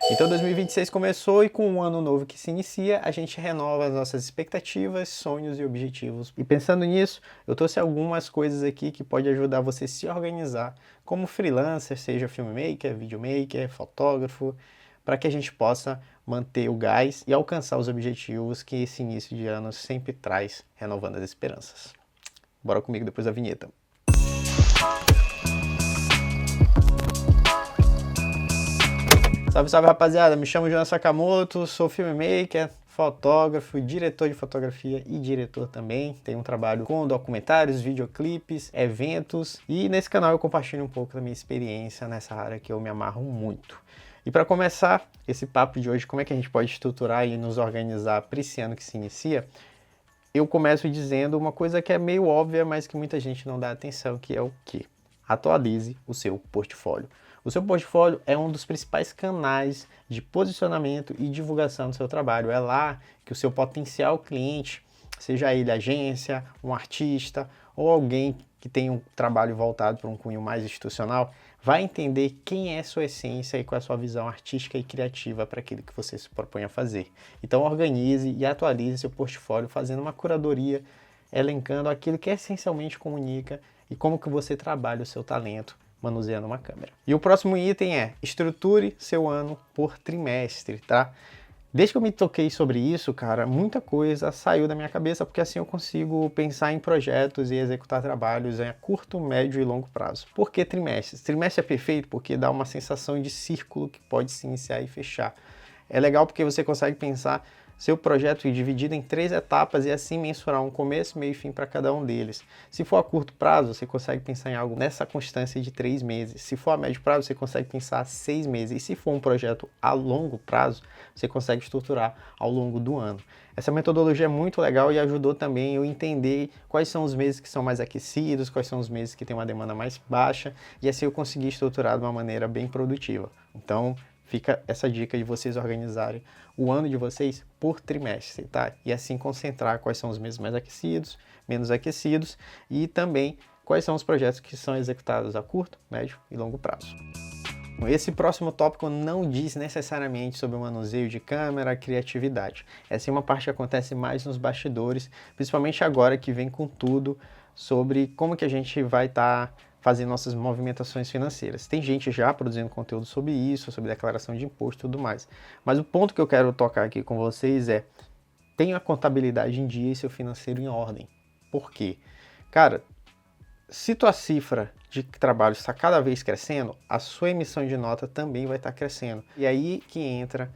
Então 2026 começou e com um ano novo que se inicia, a gente renova as nossas expectativas, sonhos e objetivos. E pensando nisso, eu trouxe algumas coisas aqui que pode ajudar você a se organizar como freelancer, seja filmmaker, videomaker, fotógrafo, para que a gente possa manter o gás e alcançar os objetivos que esse início de ano sempre traz, renovando as esperanças. Bora comigo depois da vinheta. Salve, salve, rapaziada, me chamo Jonas Sakamoto, sou filmmaker, fotógrafo, diretor de fotografia e diretor também. Tenho um trabalho com documentários, videoclipes, eventos e nesse canal eu compartilho um pouco da minha experiência nessa área que eu me amarro muito. E para começar esse papo de hoje, como é que a gente pode estruturar e nos organizar para esse ano que se inicia, eu começo dizendo uma coisa que é meio óbvia, mas que muita gente não dá atenção, que é o quê? Atualize o seu portfólio. O seu portfólio é um dos principais canais de posicionamento e divulgação do seu trabalho. É lá que o seu potencial cliente, seja ele agência, um artista ou alguém que tem um trabalho voltado para um cunho mais institucional, vai entender quem é a sua essência e qual é a sua visão artística e criativa para aquilo que você se propõe a fazer. Então organize e atualize seu portfólio fazendo uma curadoria, elencando aquilo que essencialmente comunica e como que você trabalha o seu talento manuseando uma câmera. E o próximo item é estruture seu ano por trimestre, tá? Desde que eu me toquei sobre isso, cara, muita coisa saiu da minha cabeça, porque assim eu consigo pensar em projetos e executar trabalhos a curto, médio e longo prazo. Por que trimestres? Trimestre é perfeito porque dá uma sensação de círculo que pode se iniciar e fechar. É legal porque você consegue pensar seu projeto dividido em 3 etapas e assim mensurar um começo, meio e fim para cada um deles. Se for a curto prazo, você consegue pensar em algo nessa constância de 3 meses. Se for a médio prazo, você consegue pensar 6 meses. E se for um projeto a longo prazo, você consegue estruturar ao longo do ano. Essa metodologia é muito legal e ajudou também eu entender quais são os meses que são mais aquecidos, quais são os meses que têm uma demanda mais baixa, e assim eu consegui estruturar de uma maneira bem produtiva. Então, fica essa dica de vocês organizarem o ano de vocês por trimestre, tá? E assim concentrar quais são os meses mais aquecidos, menos aquecidos e também quais são os projetos que são executados a curto, médio e longo prazo. Esse próximo tópico não diz necessariamente sobre o manuseio de câmera, criatividade. Essa é uma parte que acontece mais nos bastidores, principalmente agora que vem com tudo sobre como que a gente vai estar fazendo nossas movimentações financeiras. Tem gente já produzindo conteúdo sobre isso, sobre declaração de imposto e tudo mais. Mas o ponto que eu quero tocar aqui com vocês é: tenha a contabilidade em dia e seu financeiro em ordem. Por quê? Cara, se tua cifra de trabalho está cada vez crescendo, a sua emissão de nota também vai estar crescendo. E aí que entra,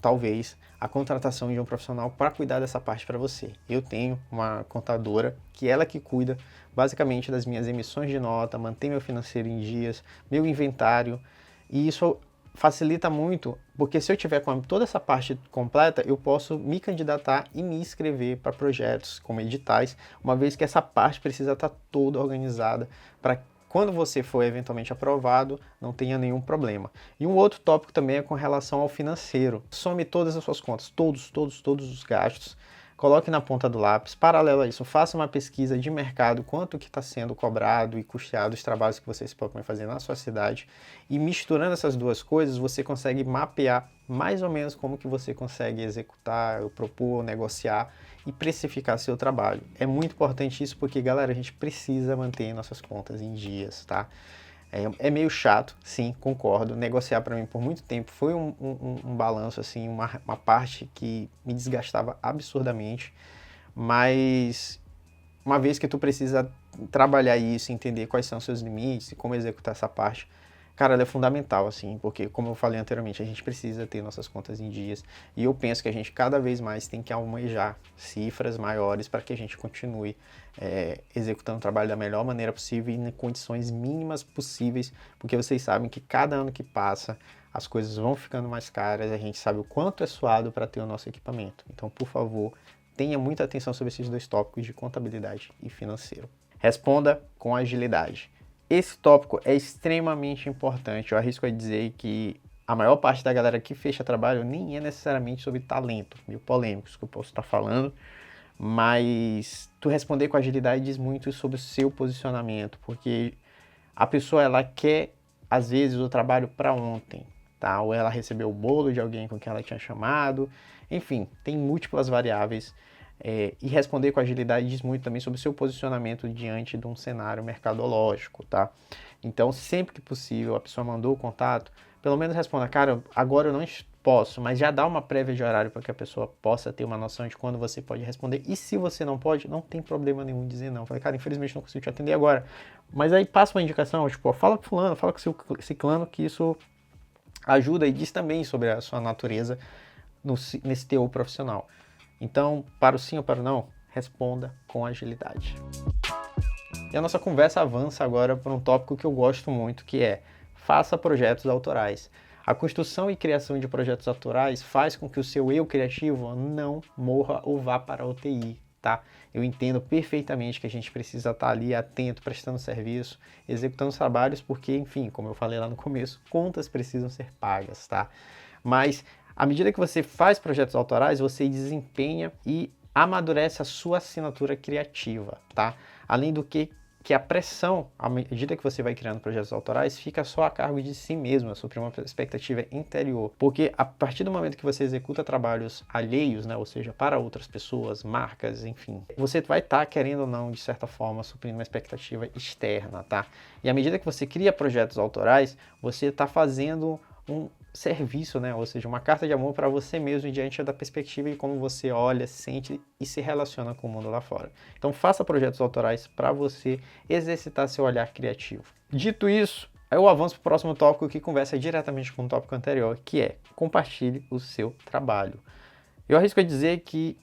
talvez, a contratação de um profissional para cuidar dessa parte para você. Eu tenho uma contadora que ela que cuida basicamente das minhas emissões de nota, mantém meu financeiro em dias, meu inventário, e isso facilita muito, porque se eu tiver com toda essa parte completa, eu posso me candidatar e me inscrever para projetos como editais, uma vez que essa parte precisa estar toda organizada para quando você for eventualmente aprovado, não tenha nenhum problema. E um outro tópico também é com relação ao financeiro. Some todas as suas contas, todos os gastos. Coloque na ponta do lápis. Paralelo a isso, faça uma pesquisa de mercado, quanto que está sendo cobrado e custeado os trabalhos que vocês podem fazer na sua cidade. E misturando essas duas coisas, você consegue mapear mais ou menos como que você consegue executar, propor, negociar e precificar seu trabalho. É muito importante isso porque, galera, a gente precisa manter nossas contas em dias, tá? É meio chato, sim, concordo. Negociar para mim por muito tempo foi um balanço, assim, uma parte que me desgastava absurdamente, mas uma vez que tu precisa trabalhar isso, entender quais são os seus limites e como executar essa parte, cara, ela é fundamental, assim, porque, como eu falei anteriormente, a gente precisa ter nossas contas em dias e eu penso que a gente cada vez mais tem que almejar cifras maiores para que a gente continue executando o trabalho da melhor maneira possível e em condições mínimas possíveis, porque vocês sabem que cada ano que passa as coisas vão ficando mais caras, a gente sabe o quanto é suado para ter o nosso equipamento. Então, por favor, tenha muita atenção sobre esses dois tópicos de contabilidade e financeiro. Responda com agilidade. Esse tópico é extremamente importante. Eu arrisco a dizer que a maior parte da galera que fecha trabalho nem é necessariamente sobre talento, meio polêmico isso que eu posso estar falando, mas tu responder com agilidade diz muito sobre o seu posicionamento, porque a pessoa ela quer, às vezes, o trabalho para ontem. tá? Ou ela recebeu o bolo de alguém com quem ela tinha chamado. Enfim, tem múltiplas variáveis. E responder com agilidade diz muito também sobre o seu posicionamento diante de um cenário mercadológico, tá? Então, sempre que possível, a pessoa mandou o contato, pelo menos responda, cara, agora eu não posso, mas já dá uma prévia de horário para que a pessoa possa ter uma noção de quando você pode responder. E se você não pode, não tem problema nenhum em dizer não. Falei, cara, infelizmente não consigo te atender agora. Mas aí passa uma indicação, tipo, fala com fulano, fala com seu ciclano, que isso ajuda e diz também sobre a sua natureza nesse teor profissional. Então, para o sim ou para o não, responda com agilidade. E a nossa conversa avança agora para um tópico que eu gosto muito, que é faça projetos autorais. A construção e criação de projetos autorais faz com que o seu eu criativo não morra ou vá para a UTI, tá? Eu entendo perfeitamente que a gente precisa estar ali atento, prestando serviço, executando os trabalhos, porque, enfim, como eu falei lá no começo, contas precisam ser pagas, tá? Mas à medida que você faz projetos autorais, você desempenha e amadurece a sua assinatura criativa, tá? Além do que a pressão, à medida que você vai criando projetos autorais, fica só a cargo de si mesmo, suprir uma expectativa interior. Porque a partir do momento que você executa trabalhos alheios, né, ou seja, para outras pessoas, marcas, enfim, você vai estar, querendo ou não, de certa forma, suprindo uma expectativa externa, tá? E à medida que você cria projetos autorais, você está fazendo um serviço, né? Ou seja, uma carta de amor para você mesmo diante da perspectiva de como você olha, sente e se relaciona com o mundo lá fora. Então faça projetos autorais para você exercitar seu olhar criativo. Dito isso, eu avanço para o próximo tópico que conversa diretamente com o tópico anterior, que é compartilhe o seu trabalho. Eu arrisco a dizer que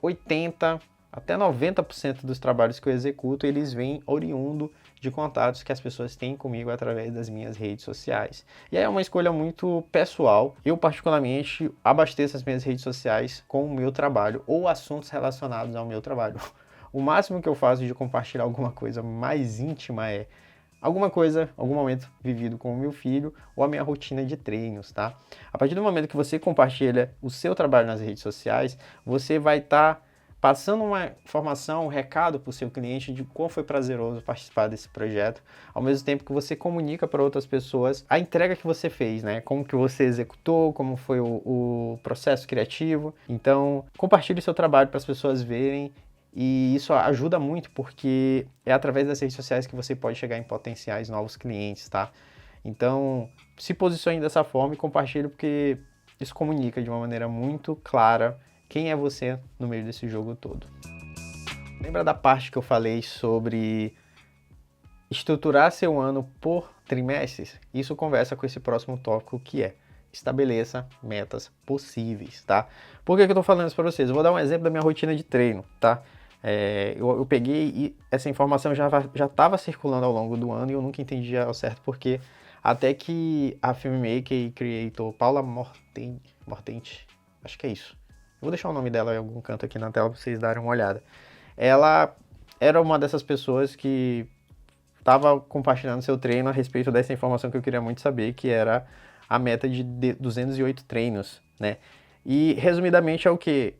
80 até 90% dos trabalhos que eu executo, eles vêm oriundo de contatos que as pessoas têm comigo através das minhas redes sociais. E aí é uma escolha muito pessoal. Eu, particularmente, abasteço as minhas redes sociais com o meu trabalho ou assuntos relacionados ao meu trabalho. O máximo que eu faço de compartilhar alguma coisa mais íntima é alguma coisa, algum momento vivido com o meu filho ou a minha rotina de treinos, tá? A partir do momento que você compartilha o seu trabalho nas redes sociais, você vai estar passando uma informação, um recado para o seu cliente de como foi prazeroso participar desse projeto, ao mesmo tempo que você comunica para outras pessoas a entrega que você fez, né? Como que você executou, como foi o processo criativo. Então, compartilhe seu trabalho para as pessoas verem e isso ajuda muito porque é através das redes sociais que você pode chegar em potenciais novos clientes, tá? Então, se posicione dessa forma e compartilhe porque isso comunica de uma maneira muito clara quem é você no meio desse jogo todo. Lembra da parte que eu falei sobre estruturar seu ano por trimestres? Isso conversa com esse próximo tópico que é estabeleça metas possíveis, tá? Por que eu tô falando isso para vocês? Eu vou dar um exemplo da minha rotina de treino, tá? Eu peguei e essa informação já estava circulando ao longo do ano e eu nunca entendi ao certo porque até que a filmmaker e creator Paula Mortente, acho que é isso. Eu vou deixar o nome dela em algum canto aqui na tela para vocês darem uma olhada. Ela era uma dessas pessoas que estava compartilhando seu treino a respeito dessa informação que eu queria muito saber, que era a meta de 208 treinos, né? E, resumidamente, é o que?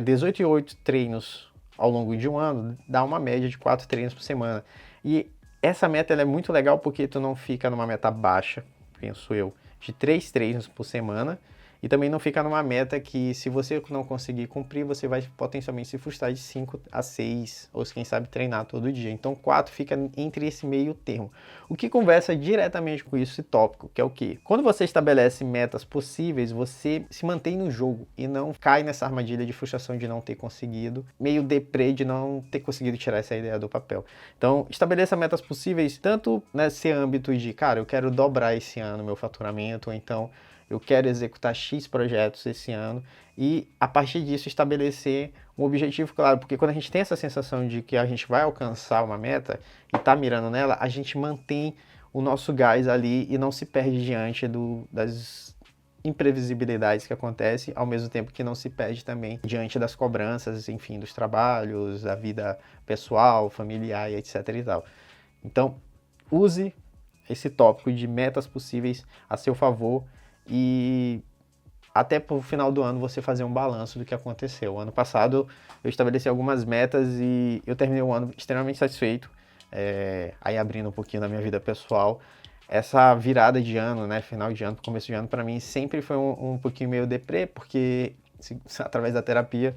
18 treinos ao longo de um ano dá uma média de 4 treinos por semana. E essa meta ela é muito legal porque tu não fica numa meta baixa, penso eu, de 3 treinos por semana, e também não fica numa meta que, se você não conseguir cumprir, você vai potencialmente se frustrar de 5 a 6, ou quem sabe treinar todo dia. Então 4 fica entre esse meio termo. O que conversa diretamente com esse tópico, que é o quê? Quando você estabelece metas possíveis, você se mantém no jogo e não cai nessa armadilha de frustração de não ter conseguido, meio deprê de não ter conseguido tirar essa ideia do papel. Então estabeleça metas possíveis, tanto nesse âmbito de, cara, eu quero dobrar esse ano meu faturamento, ou então eu quero executar X projetos esse ano e, a partir disso, estabelecer um objetivo claro. Porque quando a gente tem essa sensação de que a gente vai alcançar uma meta e está mirando nela, a gente mantém o nosso gás ali e não se perde diante das imprevisibilidades que acontecem, ao mesmo tempo que não se perde também diante das cobranças, enfim, dos trabalhos, da vida pessoal, familiar e etc e tal. Então, use esse tópico de metas possíveis a seu favor e até para o final do ano você fazer um balanço do que aconteceu. Ano passado eu estabeleci algumas metas e eu terminei o ano extremamente satisfeito, aí abrindo um pouquinho da minha vida pessoal. essa virada de ano, né, final de ano, começo de ano, para mim sempre foi um pouquinho meio deprê, porque através da terapia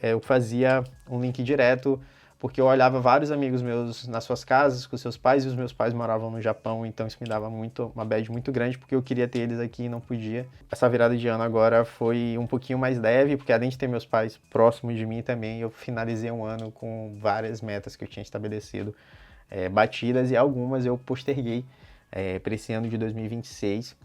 eu fazia um link direto, porque eu olhava vários amigos meus nas suas casas com seus pais, e os meus pais moravam no Japão, então isso me dava uma bad muito grande, porque eu queria ter eles aqui e não podia. Essa virada de ano agora foi um pouquinho mais leve, porque além de ter meus pais próximos de mim também, eu finalizei um ano com várias metas que eu tinha estabelecido batidas, e algumas eu posterguei para esse ano de 2026,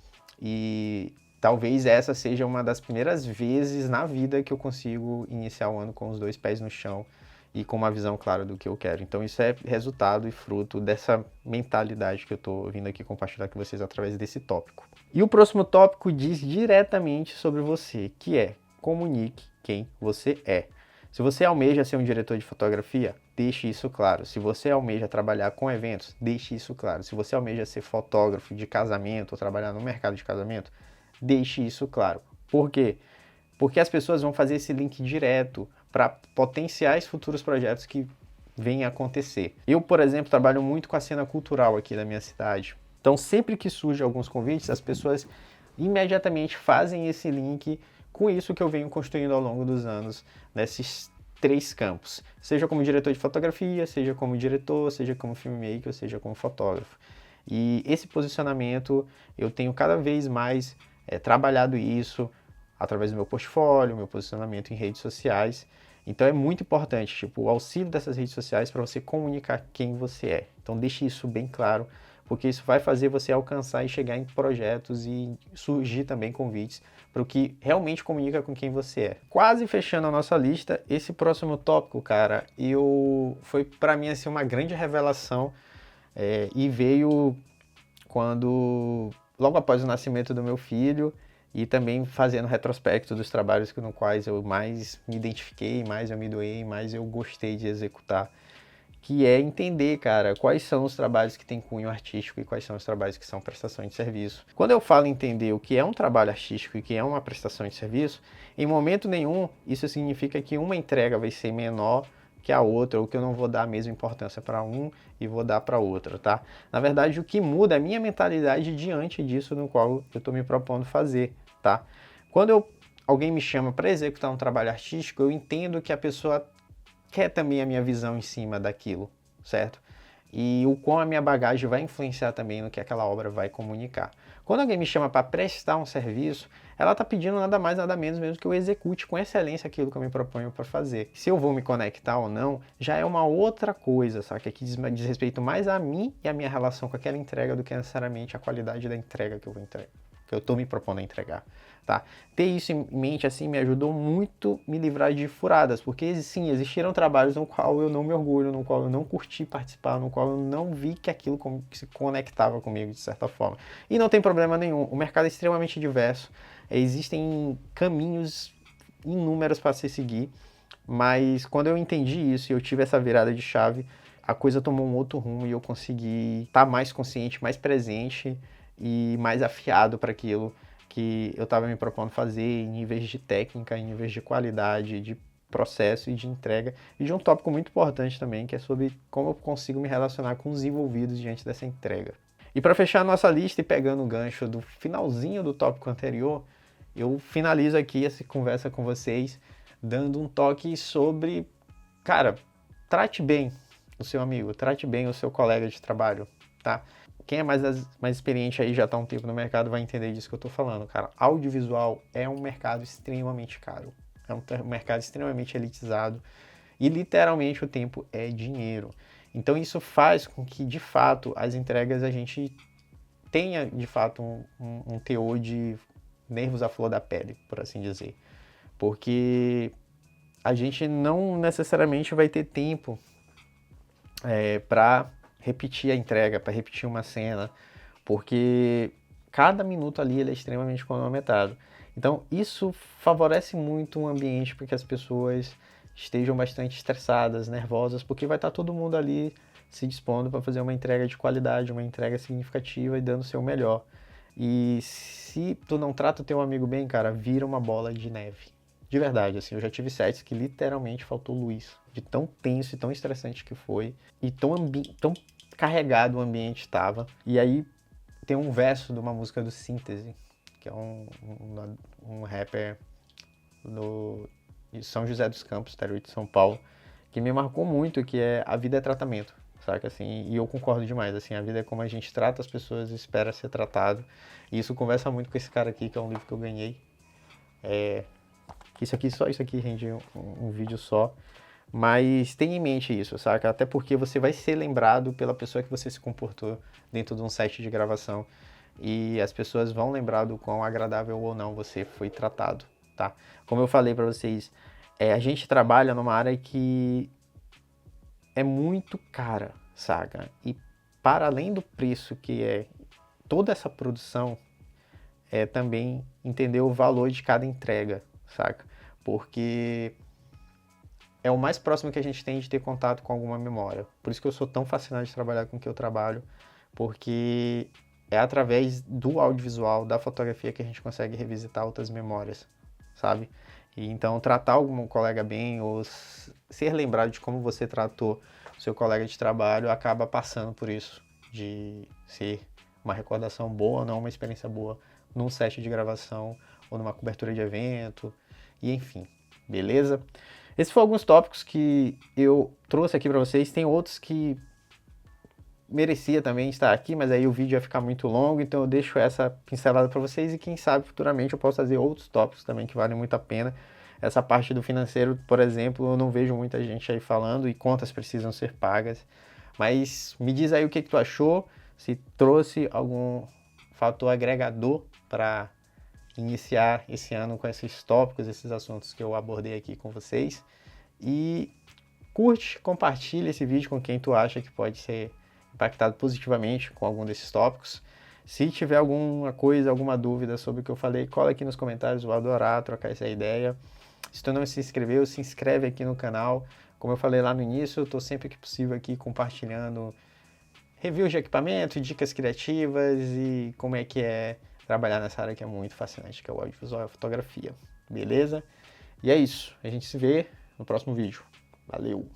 e talvez essa seja uma das primeiras vezes na vida que eu consigo iniciar o ano com os dois pés no chão e com uma visão clara do que eu quero. Então isso é resultado e fruto dessa mentalidade que eu estou vindo aqui compartilhar com vocês através desse tópico. E o próximo tópico diz diretamente sobre você, que é: comunique quem você é. Se você almeja ser um diretor de fotografia, deixe isso claro. Se você almeja trabalhar com eventos, deixe isso claro. Se você almeja ser fotógrafo de casamento ou trabalhar no mercado de casamento, deixe isso claro. Por quê? Porque as pessoas vão fazer esse link direto para potenciais futuros projetos que venham a acontecer. Eu, por exemplo, trabalho muito com a cena cultural aqui da minha cidade. Então, sempre que surgem alguns convites, as pessoas imediatamente fazem esse link com isso que eu venho construindo ao longo dos anos, nesses 3 campos. Seja como diretor de fotografia, seja como diretor, seja como filmmaker, seja como fotógrafo. E esse posicionamento, eu tenho cada vez mais trabalhado isso através do meu portfólio, meu posicionamento em redes sociais. Então é muito importante, tipo, o auxílio dessas redes sociais para você comunicar quem você é. Então deixe isso bem claro, porque isso vai fazer você alcançar e chegar em projetos e surgir também convites para o que realmente comunica com quem você é. Quase fechando a nossa lista, esse próximo tópico, cara, foi para mim assim uma grande revelação e veio quando, logo após o nascimento do meu filho, e também fazendo retrospecto dos trabalhos no quais eu mais me identifiquei, mais eu me doei, mais eu gostei de executar, que é entender, cara, quais são os trabalhos que têm cunho artístico e quais são os trabalhos que são prestação de serviço. Quando eu falo entender o que é um trabalho artístico e o que é uma prestação de serviço, em momento nenhum isso significa que uma entrega vai ser menor que a outra, ou que eu não vou dar a mesma importância para um e vou dar para outra, tá? Na verdade, o que muda é a minha mentalidade diante disso no qual eu estou me propondo fazer, tá? Quando alguém me chama para executar um trabalho artístico, eu entendo que a pessoa quer também a minha visão em cima daquilo, certo? E o quão a minha bagagem vai influenciar também no que aquela obra vai comunicar. Quando alguém me chama para prestar um serviço, ela está pedindo nada mais, nada menos mesmo que eu execute com excelência aquilo que eu me proponho para fazer. Se eu vou me conectar ou não, já é uma outra coisa, sabe? Que diz respeito mais a mim e a minha relação com aquela entrega do que necessariamente a qualidade da entrega que eu vou entregar, que eu estou me propondo a entregar, tá? Ter isso em mente, assim, me ajudou muito a me livrar de furadas, porque, sim, existiram trabalhos no qual eu não me orgulho, no qual eu não curti participar, no qual eu não vi que aquilo se conectava comigo, de certa forma. E não tem problema nenhum, o mercado é extremamente diverso, existem caminhos inúmeros para se seguir, mas quando eu entendi isso e eu tive essa virada de chave, a coisa tomou um outro rumo e eu consegui estar mais consciente, mais presente e mais afiado para aquilo que eu estava me propondo fazer em níveis de técnica, em níveis de qualidade, de processo e de entrega, e de um tópico muito importante também, que é sobre como eu consigo me relacionar com os envolvidos diante dessa entrega. E para fechar a nossa lista e pegando o gancho do finalzinho do tópico anterior, eu finalizo aqui essa conversa com vocês dando um toque sobre, cara, trate bem o seu amigo, trate bem o seu colega de trabalho, tá? Quem é mais experiente aí, já está há um tempo no mercado, vai entender disso que eu estou falando, cara. Audiovisual é um mercado extremamente caro, é um mercado extremamente elitizado e literalmente o tempo é dinheiro. Então isso faz com que, de fato, as entregas a gente tenha, de fato, um teor de nervos à flor da pele, por assim dizer. Porque a gente não necessariamente vai ter tempo para repetir a entrega, para repetir uma cena, porque cada minuto ali ele é extremamente cronometrado. Então isso favorece muito um ambiente para que as pessoas estejam bastante estressadas, nervosas, porque vai estar todo mundo ali se dispondo para fazer uma entrega de qualidade, uma entrega significativa e dando o seu melhor. E se tu não trata o teu amigo bem, cara, vira uma bola de neve. De verdade, assim, eu já tive sets que literalmente faltou luz, de tão tenso e tão estressante que foi, e tão carregado o ambiente estava. E aí, tem um verso de uma música do Síntese, que é um rapper de São José dos Campos, interior de São Paulo, que me marcou muito, que é a vida é tratamento, saca, assim, e eu concordo demais, assim, a vida é como a gente trata as pessoas e espera ser tratado, e isso conversa muito com esse cara aqui, que é um livro que eu ganhei, só isso aqui rende um vídeo só, mas tenha em mente isso, saca, até porque você vai ser lembrado pela pessoa que você se comportou dentro de um set de gravação, e as pessoas vão lembrar do quão agradável ou não você foi tratado, tá? Como eu falei pra vocês, a gente trabalha numa área que é muito cara, saca? E para além do preço que é toda essa produção, é também entender o valor de cada entrega, saca? Porque é o mais próximo que a gente tem de ter contato com alguma memória. Por isso que eu sou tão fascinado de trabalhar com o que eu trabalho, porque é através do audiovisual, da fotografia, que a gente consegue revisitar outras memórias, sabe? E então, tratar algum colega bem ou ser lembrado de como você tratou o seu colega de trabalho acaba passando por isso, de ser uma recordação boa ou não, uma experiência boa num set de gravação ou numa cobertura de evento, e enfim, beleza? Esses foram alguns tópicos que eu trouxe aqui para vocês, tem outros que merecia também estar aqui, mas aí o vídeo ia ficar muito longo, então eu deixo essa pincelada para vocês e quem sabe futuramente eu posso fazer outros tópicos também que valem muito a pena. Essa parte do financeiro, por exemplo, eu não vejo muita gente aí falando e contas precisam ser pagas, mas me diz aí o que tu achou, se trouxe algum fator agregador para iniciar esse ano com esses tópicos, esses assuntos que eu abordei aqui com vocês, e curte, compartilha esse vídeo com quem tu acha que pode ser impactado positivamente com algum desses tópicos. Se tiver alguma coisa, alguma dúvida sobre o que eu falei, cola aqui nos comentários, eu vou adorar trocar essa ideia. Se tu não se inscreveu, se inscreve aqui no canal. Como eu falei lá no início, eu estou sempre que possível aqui compartilhando reviews de equipamento, dicas criativas e como é que é trabalhar nessa área que é muito fascinante, que é o audiovisual e a fotografia. Beleza? E é isso. A gente se vê no próximo vídeo. Valeu!